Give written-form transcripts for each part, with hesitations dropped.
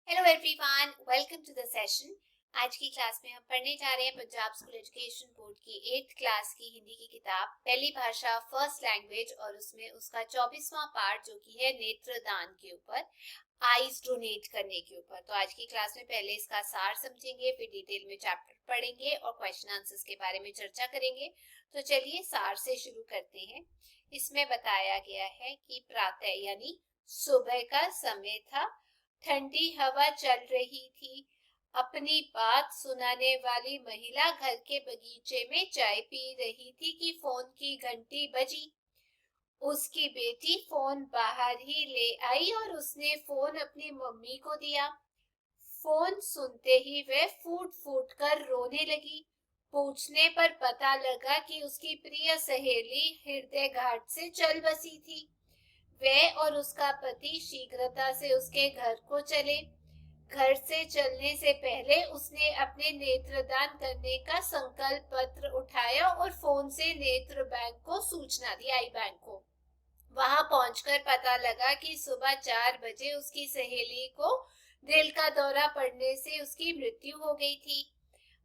Hello everyone, welcome to the session. आज की class में हम पढ़ने जा रहे हैं पंजाब स्कूल एजुकेशन बोर्ड की 8th क्लास की हिंदी की किताब पहली भाषा फर्स्ट लैंग्वेज और उसमें उसका 24वां पार्ट जो कि है नेत्रदान के ऊपर, आईज डोनेट करने के ऊपर। तो आज की क्लास में पहले इसका सार समझेंगे, फिर डिटेल में चैप्टर पढ़ेंगे और क्वेश्चन आंसर्स के बारे में चर्चा करेंगे। तो चलिए सार से शुरू करते हैं। इसमें बताया गया है कि प्रातः यानी सुबह का समय था, ठंडी हवा चल रही थी। अपनी बात सुनाने वाली महिला घर के बगीचे में चाय पी रही थी कि फोन की घंटी बजी। उसकी बेटी फोन बाहर ही ले आई और उसने फोन अपनी मम्मी को दिया। फोन सुनते ही वह फूट फूट कर रोने लगी। पूछने पर पता लगा कि उसकी प्रिय सहेली हृदय घाट से चल बसी थी। वह और उसका पति शीघ्रता से उसके घर को चले। घर से चलने से पहले उसने अपने नेत्रदान करने का संकल्प पत्र उठाया और फोन से नेत्र बैंक को सूचना दी, आई बैंक को। वहां पहुंचकर पता लगा कि सुबह 4 बजे उसकी सहेली को दिल का दौरा पड़ने से उसकी मृत्यु हो गई थी।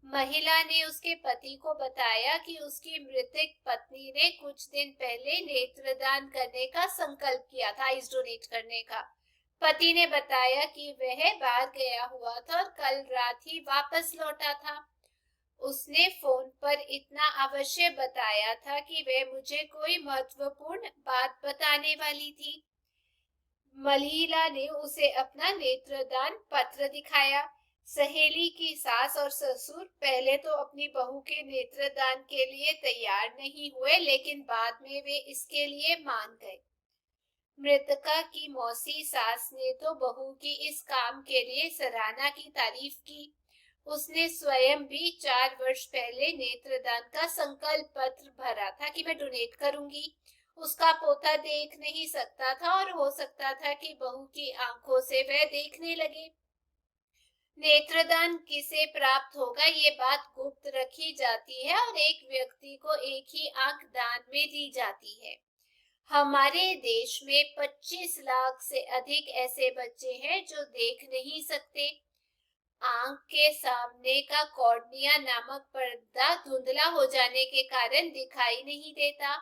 महिला ने उसके पति को बताया कि उसकी मृतक पत्नी ने कुछ दिन पहले नेत्रदान करने का संकल्प किया था, आईज डोनेट करने का। पति ने बताया कि वह बाहर गया हुआ था और कल रात ही वापस लौटा था। उसने फोन पर इतना अवश्य बताया था कि वह मुझे कोई महत्वपूर्ण बात बताने वाली थी। महिला ने उसे अपना नेत्रदान पत्र दिखाया। सहेली की सास और ससुर पहले तो अपनी बहू के नेत्रदान के लिए तैयार नहीं हुए, लेकिन बाद में वे इसके लिए मान गए। मृतका की मौसी सास ने तो बहू की इस काम के लिए सराहना की तारीफ की। उसने स्वयं भी 4 वर्ष पहले नेत्रदान का संकल्प पत्र भरा था कि मैं डोनेट करूंगी। उसका पोता देख नहीं सकता था और हो सकता था कि बहू की आंखों से वह देखने लगे। नेत्रदान किसे प्राप्त होगा ये बात गुप्त रखी जाती है और एक व्यक्ति को एक ही आंख दान में दी जाती है। हमारे देश में 25 लाख से अधिक ऐसे बच्चे हैं जो देख नहीं सकते। आंख के सामने का कॉर्निया नामक पर्दा धुंधला हो जाने के कारण दिखाई नहीं देता।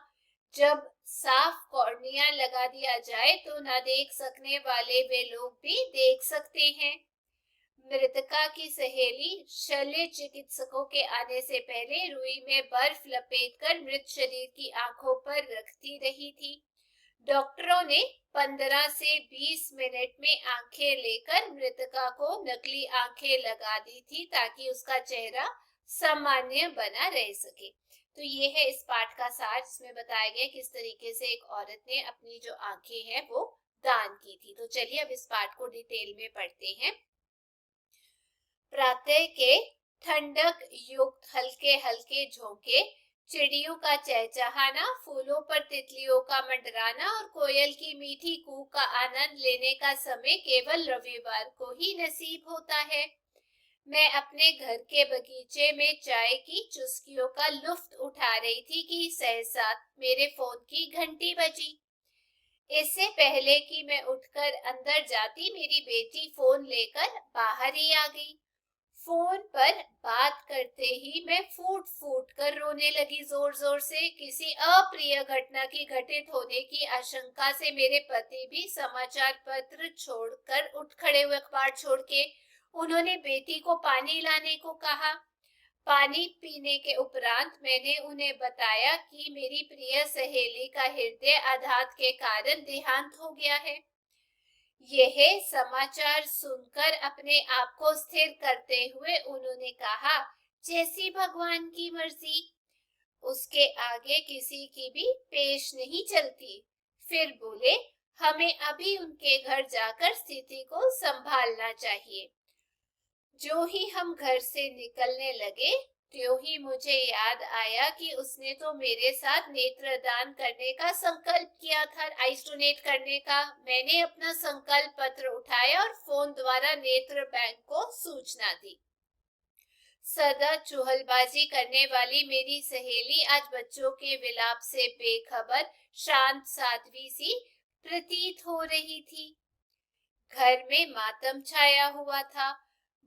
जब साफ कॉर्निया लगा दिया जाए तो न देख सकने वाले वे लोग भी देख सकते हैं। मृतका की सहेली शल्य चिकित्सकों के आने से पहले रुई में बर्फ लपेटकर मृत शरीर की आंखों पर रखती रही थी। डॉक्टरों ने 15 से 20 मिनट में आंखें लेकर मृतका को नकली आंखें लगा दी थी ताकि उसका चेहरा सामान्य बना रह सके। तो ये है इस पाठ का सार, जिसमें बताया गया किस तरीके से एक औरत ने अपनी जो आंखें हैं वो दान की थी। तो चलिए अब इस पाठ को डिटेल में पढ़ते हैं। प्रातः के ठंडक युक्त हल्के हल्के झोंके, चिड़ियों का चहचहाना, फूलों पर तितलियों का मंडराना और कोयल की मीठी कूक का आनंद लेने का समय केवल रविवार को ही नसीब होता है। मैं अपने घर के बगीचे में चाय की चुस्कियों का लुफ्त उठा रही थी कि सहसा मेरे फोन की घंटी बजी। इससे पहले कि मैं उठकर अंदर जाती मेरी बेटी फोन लेकर बाहर ही आ गई। फोन पर बात करते ही मैं फूट फूट कर रोने लगी, जोर जोर से। किसी अप्रिय घटना की घटित होने की आशंका से मेरे पति भी समाचार पत्र छोड़कर उठ खड़े हुए, अखबार छोड़ के। उन्होंने बेटी को पानी लाने को कहा। पानी पीने के उपरांत मैंने उन्हें बताया कि मेरी प्रिय सहेली का हृदय आघात के कारण देहांत हो गया है। यह समाचार सुनकर अपने आप को स्थिर करते हुए उन्होंने कहा, जैसी भगवान की मर्जी। उसके आगे किसी की भी पेश नहीं चलती। फिर बोले, हमें अभी उनके घर जाकर स्थिति को संभालना चाहिए। जो ही हम घर से निकलने लगे त्यों ही मुझे याद आया कि उसने तो मेरे साथ नेत्रदान करने का संकल्प किया था, आईज डोनेट करने का। मैंने अपना संकल्प पत्र उठाया और फोन द्वारा नेत्र बैंक को सूचना दी। सदा चुहलबाजी करने वाली मेरी सहेली आज बच्चों के विलाप से बेखबर, शांत साध्वी सी प्रतीत हो रही थी। घर में मातम छाया हुआ था।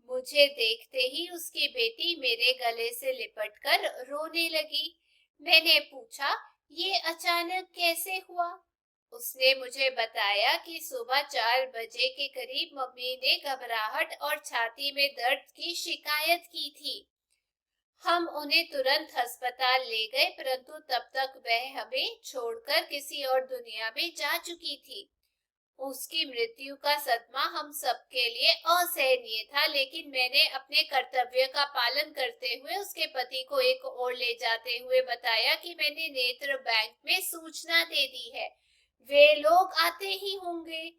मुझे देखते ही उसकी बेटी मेरे गले से लिपटकर रोने लगी। मैंने पूछा, ये अचानक कैसे हुआ? उसने मुझे बताया कि सुबह 4 बजे के करीब मम्मी ने घबराहट और छाती में दर्द की शिकायत की थी। हम उन्हें तुरंत अस्पताल ले गए, परंतु तब तक वह हमें छोड़कर किसी और दुनिया में जा चुकी थी। उसकी मृत्यु का सदमा हम सबके लिए असहनीय था, लेकिन मैंने अपने कर्तव्य का पालन करते हुए उसके पति को एक ओर ले जाते हुए बताया कि मैंने नेत्र बैंक में सूचना दे दी है, वे लोग आते ही होंगे।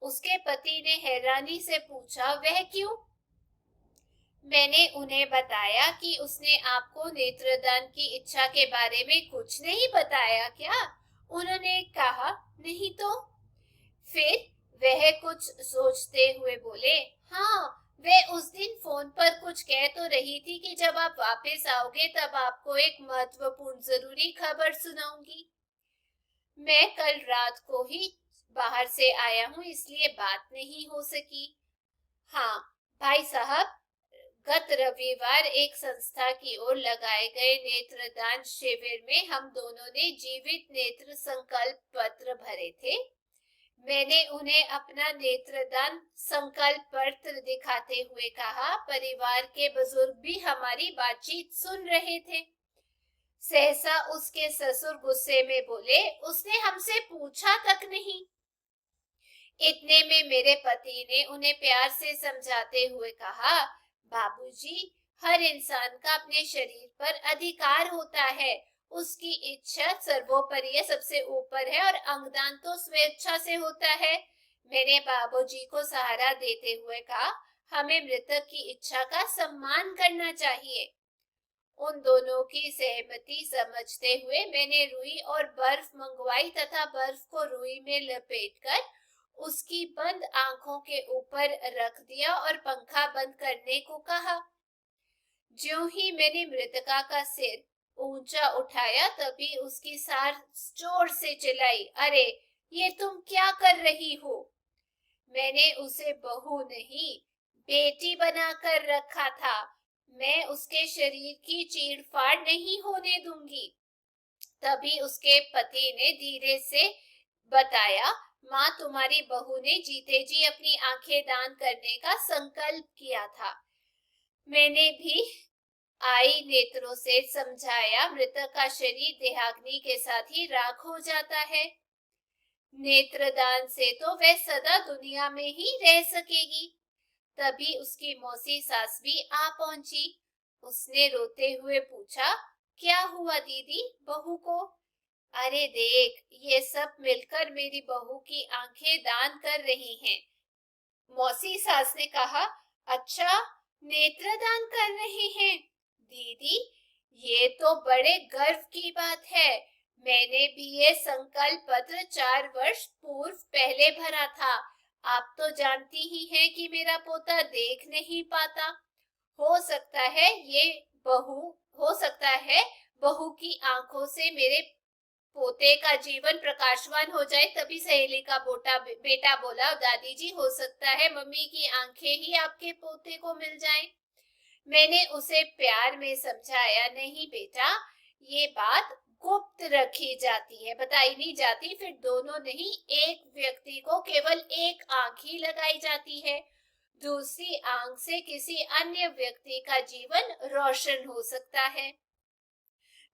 उसके पति ने हैरानी से पूछा, वह क्यों? मैंने उन्हें बताया कि उसने आपको नेत्रदान की इच्छा के बारे में कुछ नहीं बताया क्या? उन्होंने कहा, नहीं तो। फिर वह कुछ सोचते हुए बोले, हाँ, वह उस दिन फोन पर कुछ कह तो रही थी कि जब आप वापस आओगे तब आपको एक महत्वपूर्ण जरूरी खबर सुनाऊंगी। मैं कल रात को ही बाहर से आया हूँ, इसलिए बात नहीं हो सकी। हाँ भाई साहब, गत रविवार एक संस्था की ओर लगाए गए नेत्रदान शिविर में हम दोनों ने जीवित नेत्र संकल्प पत्र भरे थे। मैंने उन्हें अपना नेत्रदान संकल्प पत्र दिखाते हुए कहा। परिवार के बुजुर्ग भी हमारी बातचीत सुन रहे थे। सहसा उसके ससुर गुस्से में बोले, उसने हमसे पूछा तक नहीं। इतने में मेरे पति ने उन्हें प्यार से समझाते हुए कहा, बाबूजी, हर इंसान का अपने शरीर पर अधिकार होता है, उसकी इच्छा सर्वोपरि सबसे ऊपर है और अंगदान तो स्वेच्छा से होता है। मैंने बाबूजी को सहारा देते हुए कहा, हमें मृतक की इच्छा का सम्मान करना चाहिए। उन दोनों की सहमति समझते हुए मैंने रुई और बर्फ मंगवाई तथा बर्फ को रुई में लपेटकर उसकी बंद आंखों के ऊपर रख दिया और पंखा बंद करने को कहा। ज्यों ही मैंने मृतका का सिर ऊंचा उठाया, तभी उसकी सांस जोर से चिल्लाई, अरे ये तुम क्या कर रही हो? मैंने उसे बहू नहीं, बेटी बनाकर रखा था। मैं उसके शरीर की चीड़-फाड़ नहीं होने दूंगी। तभी उसके पति ने धीरे से बताया, माँ, तुम्हारी बहू ने जीते जी अपनी आंखें दान करने का संकल्प किया था। मैंने भी आई नेत्रों से समझाया, मृतक का शरीर देहाग्नि के साथ ही राख हो जाता है। नेत्रदान से तो वह सदा दुनिया में ही रह सकेगी। तभी उसकी मौसी सास भी आ पहुंची। उसने रोते हुए पूछा, क्या हुआ दीदी, बहू को? अरे देख, ये सब मिलकर मेरी बहू की आंखें दान कर रही हैं। मौसी सास ने कहा, अच्छा, नेत्रदान कर रहे हैं? दीदी, ये तो बड़े गर्व की बात है। मैंने भी ये संकल्प पत्र 4 वर्ष पूर्व पहले भरा था। आप तो जानती ही हैं कि मेरा पोता देख नहीं पाता। हो सकता है बहू की आंखों से मेरे पोते का जीवन प्रकाशवान हो जाए। तभी सहेली का बेटा बोला, दादी जी, हो सकता है मम्मी की आंखें ही आपके पोते को मिल जाएं। मैंने उसे प्यार में समझाया, नहीं बेटा, ये बात गुप्त रखी जाती है, बताई नहीं जाती। फिर दोनों नहीं, एक व्यक्ति को केवल एक आंख ही लगाई जाती है। दूसरी आंख से किसी अन्य व्यक्ति का जीवन रोशन हो सकता है।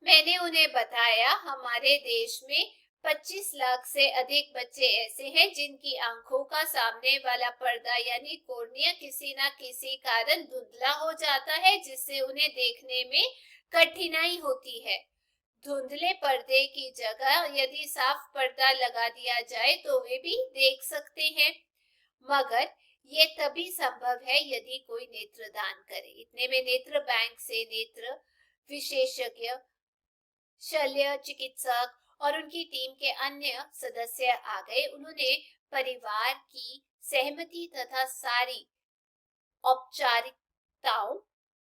मैंने उन्हें बताया, हमारे देश में 25 लाख से अधिक बच्चे ऐसे हैं जिनकी आंखों का सामने वाला पर्दा यानी कॉर्निया किसी न किसी कारण धुंधला हो जाता है, जिससे उन्हें देखने में कठिनाई होती है। धुंधले पर्दे की जगह यदि साफ पर्दा लगा दिया जाए तो वे भी देख सकते हैं, मगर ये तभी संभव है यदि कोई नेत्रदान करे। इतने में नेत्र बैंक से नेत्र विशेषज्ञ, शल्य चिकित्सक और उनकी टीम के अन्य सदस्य आ गए। उन्होंने परिवार की सहमति तथा सारी औपचारिकताओं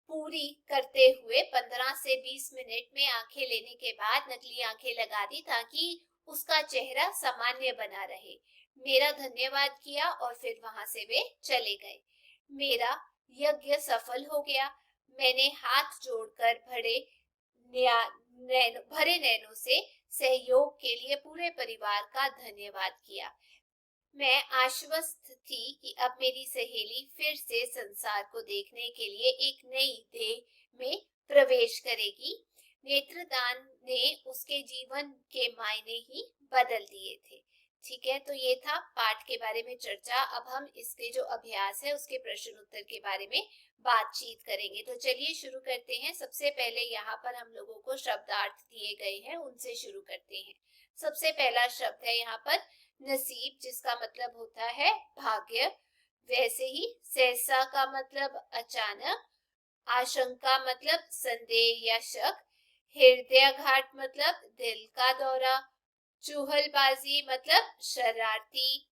पूरी करते हुए 15 से 20 मिनट में आंखें लेने के बाद नकली आंखें लगा दी ताकि उसका चेहरा सामान्य बना रहे। मेरा धन्यवाद किया और फिर वहां से वे चले गए। मेरा यज्ञ सफल हो गया। मैंने हाथ जोड़कर भरे नैनों से सहयोग के लिए पूरे परिवार का धन्यवाद किया। मैं आश्वस्त थी कि अब मेरी सहेली फिर से संसार को देखने के लिए एक नई देह में प्रवेश करेगी। नेत्रदान ने उसके जीवन के मायने ही बदल दिए थे। ठीक है, तो ये था पाठ के बारे में चर्चा। अब हम इसके जो अभ्यास है उसके प्रश्न उत्तर के बारे में बातचीत करेंगे। तो चलिए शुरू करते हैं। सबसे पहले यहाँ पर हम लोगों को शब्दार्थ दिए गए हैं, उनसे शुरू करते हैं। सबसे पहला शब्द है यहाँ पर नसीब, जिसका मतलब होता है भाग्य। वैसे ही सहसा का मतलब अचानक, आशंका मतलब संदेह या शक, हृदयाघात मतलब दिल का दौरा, चूहलबाजी मतलब शरारती,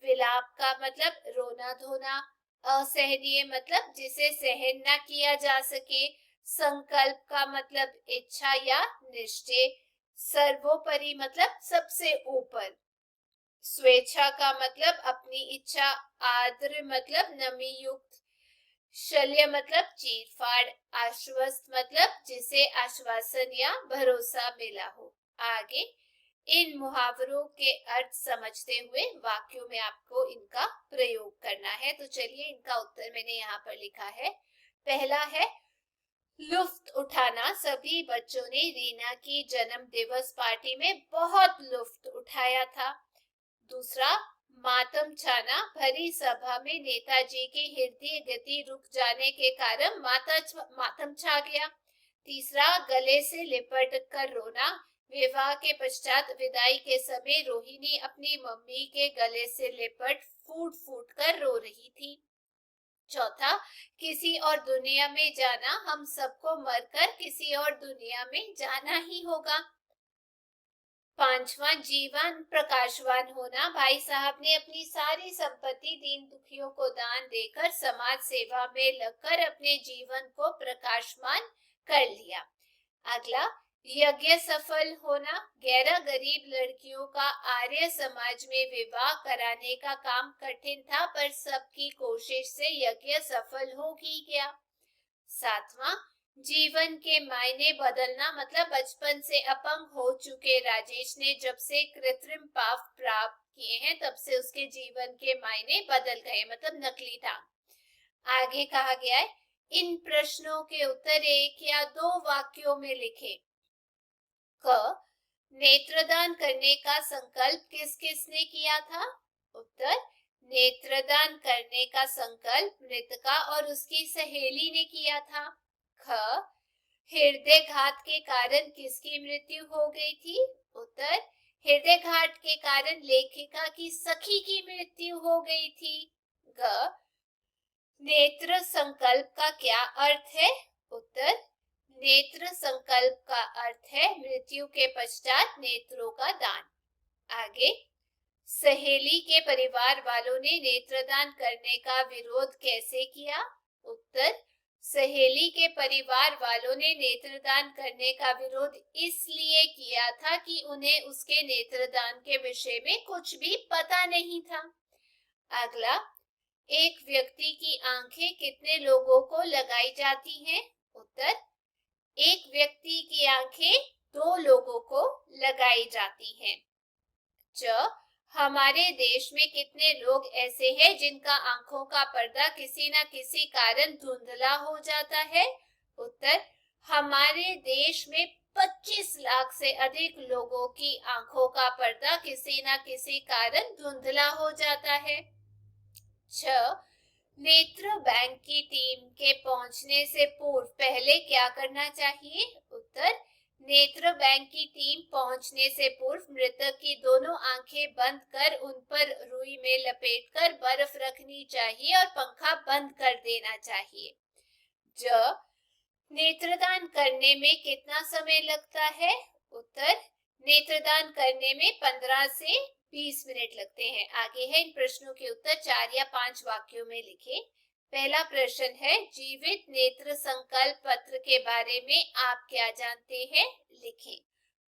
विलाप का मतलब रोना धोना, असहनीय मतलब जिसे सहन न किया जा सके, संकल्प का मतलब इच्छा या निश्चय, सर्वोपरि मतलब सबसे ऊपर, स्वेच्छा का मतलब अपनी इच्छा, आर्द्र मतलब नमी युक्त, शल्य मतलब चीरफाड़, आश्वस्त मतलब जिसे आश्वासन या भरोसा मिला हो। आगे इन मुहावरों के अर्थ समझते हुए वाक्यों में आपको इनका प्रयोग करना है। तो चलिए इनका उत्तर मैंने यहाँ पर लिखा है। पहला है लुफ्त उठाना। सभी बच्चों ने रीना की जन्म दिवस पार्टी में बहुत लुफ्त उठाया था। दूसरा, मातम छाना। भरी सभा में नेताजी की हृदय गति रुक जाने के कारण मातम छा गया। तीसरा, गले से लिपट कर रोना। विवाह के पश्चात विदाई के समय रोहिणी अपनी मम्मी के गले से लिपट फूट फूट कर रो रही थी। चौथा, किसी और दुनिया में जाना। हम सबको मरकर किसी और दुनिया में जाना ही होगा। पांचवा, जीवन प्रकाशवान होना। भाई साहब ने अपनी सारी संपत्ति दीन दुखियों को दान देकर समाज सेवा में लगकर अपने जीवन को प्रकाशमान कर लिया। अगला, यज्ञ सफल होना। 11 गरीब लड़कियों का आर्य समाज में विवाह कराने का काम कठिन था, पर सबकी कोशिश से यज्ञ सफल हो ही गया। सातवां, जीवन के मायने बदलना। मतलब बचपन से अपंग हो चुके राजेश ने जब से कृत्रिम पाप प्राप्त किए हैं तब से उसके जीवन के मायने बदल गए, मतलब नकली था। आगे कहा गया है इन प्रश्नों के उत्तर एक या दो वाक्यों में लिखें। क, नेत्रदान करने का संकल्प किस किसने किया था? उत्तर, नेत्रदान करने का संकल्प मृतका और उसकी सहेली ने किया था। ख, हृदयघात के कारण किसकी मृत्यु हो गई थी? उत्तर, हृदयघात के कारण लेखिका की सखी की मृत्यु हो गई थी। ग, नेत्र संकल्प का क्या अर्थ है? उत्तर, नेत्र संकल्प का अर्थ है मृत्यु के पश्चात नेत्रों का दान। आगे, सहेली के परिवार वालों ने नेत्रदान करने का विरोध कैसे किया? उत्तर, सहेली के परिवार वालों ने नेत्रदान करने का विरोध इसलिए किया था कि उन्हें उसके नेत्रदान के विषय में कुछ भी पता नहीं था। अगला, एक व्यक्ति की आंखें कितने लोगों को लगाई जाती हैं? उत्तर, एक व्यक्ति की आंखें 2 लोगों को लगाई जाती हैं। च, हमारे देश में कितने लोग ऐसे हैं जिनका आंखों का पर्दा किसी न किसी कारण धुंधला हो जाता है? उत्तर, हमारे देश में 25 लाख से अधिक लोगों की आंखों का पर्दा किसी न किसी कारण धुंधला हो जाता है। 6, नेत्र बैंक की टीम के पहुंचने से पूर्व पहले क्या करना चाहिए? उत्तर, नेत्र बैंक की टीम पहुंचने से पूर्व मृतक की दोनों आंखें बंद कर उन पर रुई में लपेटकर बर्फ रखनी चाहिए और पंखा बंद कर देना चाहिए। ज, नेत्रदान करने में कितना समय लगता है? उत्तर, नेत्रदान करने में 15 से 20 मिनट लगते हैं। आगे है इन प्रश्नों के उत्तर 4 या 5 वाक्यों में लिखें। पहला प्रश्न है जीवित नेत्र संकल्प पत्र के बारे में आप क्या जानते हैं? लिखें।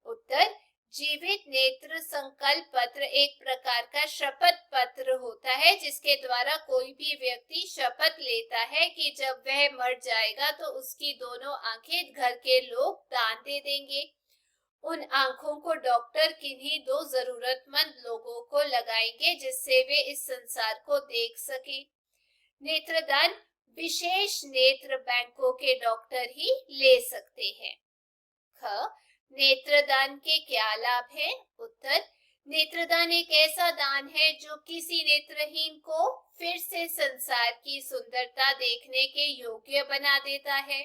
उत्तर, जीवित नेत्र संकल्प पत्र एक प्रकार का शपथ पत्र होता है, जिसके द्वारा कोई भी व्यक्ति शपथ लेता है कि जब वह मर जाएगा तो उसकी दोनों आंखें घर के लोग दान दे देंगे। उन आंखों को डॉक्टर किन्हीं दो जरूरतमंद लोगों को लगाएंगे जिससे वे इस संसार को देख सके। नेत्रदान विशेष नेत्र बैंकों के डॉक्टर ही ले सकते हैं। ख नेत्रदान के क्या लाभ है? उत्तर, नेत्रदान एक ऐसा दान है जो किसी नेत्रहीन को फिर से संसार की सुंदरता देखने के योग्य बना देता है।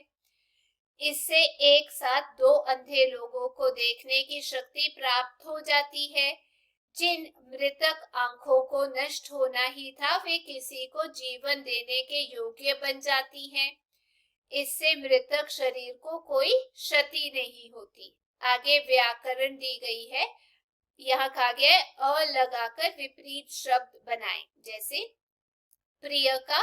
इससे एक साथ दो अंधे लोगों को देखने की शक्ति प्राप्त हो जाती है। जिन मृतक आंखों को नष्ट होना ही था, वे किसी को जीवन देने के योग्य बन जाती हैं। इससे मृतक शरीर को कोई क्षति नहीं होती। आगे व्याकरण दी गई है। यहाँ कहा गया है अ लगाकर विपरीत शब्द बनाएं, जैसे प्रिय का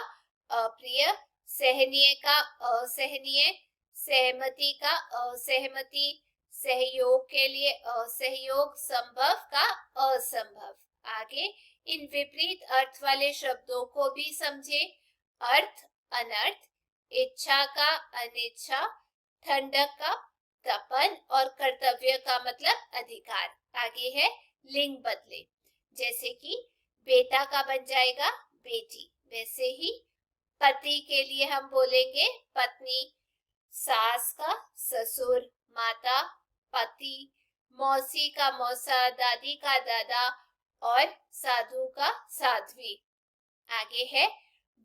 अप्रिय, सहनीय का असहनीय, सहमति का असहमति, सहयोग के लिए असहयोग, संभव का असंभव। आगे इन विपरीत अर्थ वाले शब्दों को भी समझे। अर्थ अनर्थ, इच्छा का अनिच्छा, ठंडक का तपन और कर्तव्य का मतलब अधिकार। आगे है लिंग बदले, जैसे कि बेटा का बन जाएगा बेटी, वैसे ही पति के लिए हम बोलेंगे पत्नी, सास का ससुर, माता पति, मौसी का मौसा, दादी का दादा और साधु का साध्वी। आगे है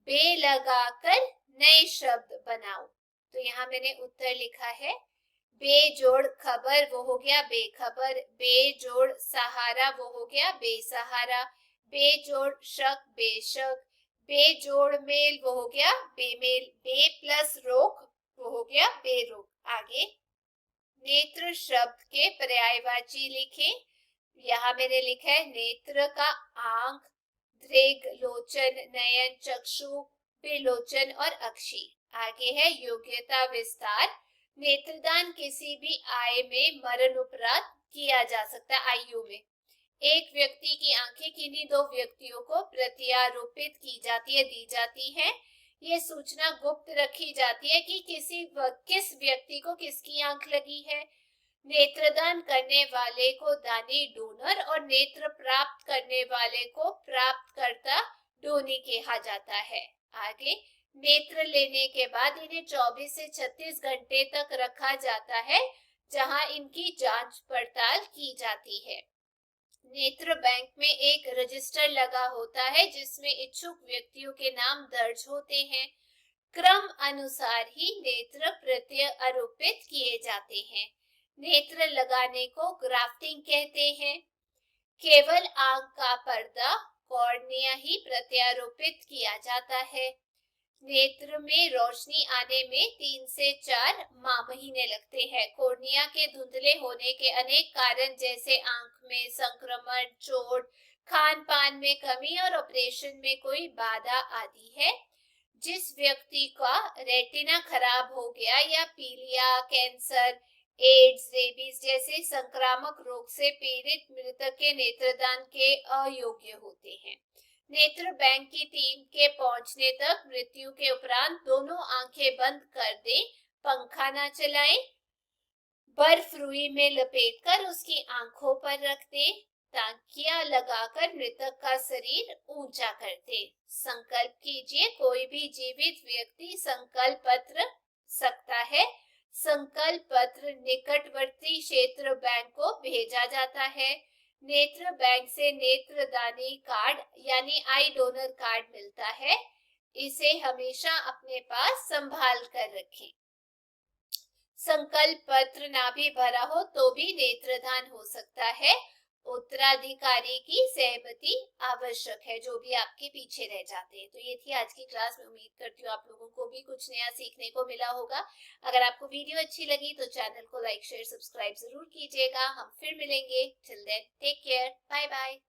बे लगाकर नए शब्द बनाओ। तो यहाँ मैंने उत्तर लिखा है बेजोड़ खबर वो हो गया बेखबर, बेजोड़ सहारा वो हो गया बेसहारा, बेजोड़ शक बेशक, बेजोड़ मेल वो हो गया बेमेल, बे प्लस रोक वो हो गया बेरोक। आगे नेत्र शब्द के पर्यायवाची लिखें। यहाँ मैंने लिखा है नेत्र का आंख, दृग, लोचन, नयन, चक्षु, विलोचन और अक्षी। आगे है योग्यता विस्तार। नेत्रदान किसी भी आय में मरण उपरांत किया जा सकता है। आयु में एक व्यक्ति की आंखें किन्हीं दो व्यक्तियों को प्रत्यारोपित की जाती है, दी जाती है। ये सूचना गुप्त रखी जाती है कि किस व्यक्ति को किसकी आंख लगी है। नेत्रदान करने वाले को दानी डोनर और नेत्र प्राप्त करने वाले को प्राप्तकर्ता डोनी कहा जाता है। आगे नेत्र लेने के बाद इन्हें 24 से 36 घंटे तक रखा जाता है, जहां इनकी जांच पड़ताल की जाती है। नेत्र बैंक में एक रजिस्टर लगा होता है जिसमें इच्छुक व्यक्तियों के नाम दर्ज होते हैं। क्रम अनुसार ही नेत्र प्रत्यारोपित किए जाते हैं। नेत्र लगाने को ग्राफ्टिंग कहते हैं। केवल आंख का पर्दा कॉर्निया ही प्रत्यारोपित किया जाता है। नेत्र में रोशनी आने में 3 से 4 महीने लगते हैं। कॉर्निया के धुंधले होने के अनेक कारण जैसे आंख में संक्रमण, चोट, खान पान में कमी और ऑपरेशन में कोई बाधा आदि है। जिस व्यक्ति का रेटिना खराब हो गया या पीलिया, कैंसर, एड्स, रेबीज जैसे संक्रामक रोग से पीड़ित मृतक के नेत्रदान के अयोग्य होते हैं। नेत्र बैंक की टीम के पहुंचने तक मृत्यु के उपरांत दोनों आंखें बंद कर दें, पंखा न चलाएं, बर्फ रुई में लपेटकर उसकी आंखों पर रख दें, ताकिया लगाकर मृतक का शरीर ऊंचा कर दें। संकल्प कीजिए, कोई भी जीवित व्यक्ति संकल्प पत्र सकता है। संकल्प पत्र निकटवर्ती क्षेत्र बैंक को भेजा जाता है। नेत्र बैंक से नेत्रदानी कार्ड यानी आई डोनर कार्ड मिलता है। इसे हमेशा अपने पास संभाल कर रखें। संकल्प पत्र ना भी भरा हो तो भी नेत्रदान हो सकता है। उत्तराधिकारी की सहमति आवश्यक है, जो भी आपके पीछे रह जाते हैं। तो ये थी आज की क्लास में। उम्मीद करती हूँ आप लोगों को भी कुछ नया सीखने को मिला होगा। अगर आपको वीडियो अच्छी लगी तो चैनल को लाइक, शेयर, सब्सक्राइब जरूर कीजिएगा। हम फिर मिलेंगे। Till then take care, bye bye.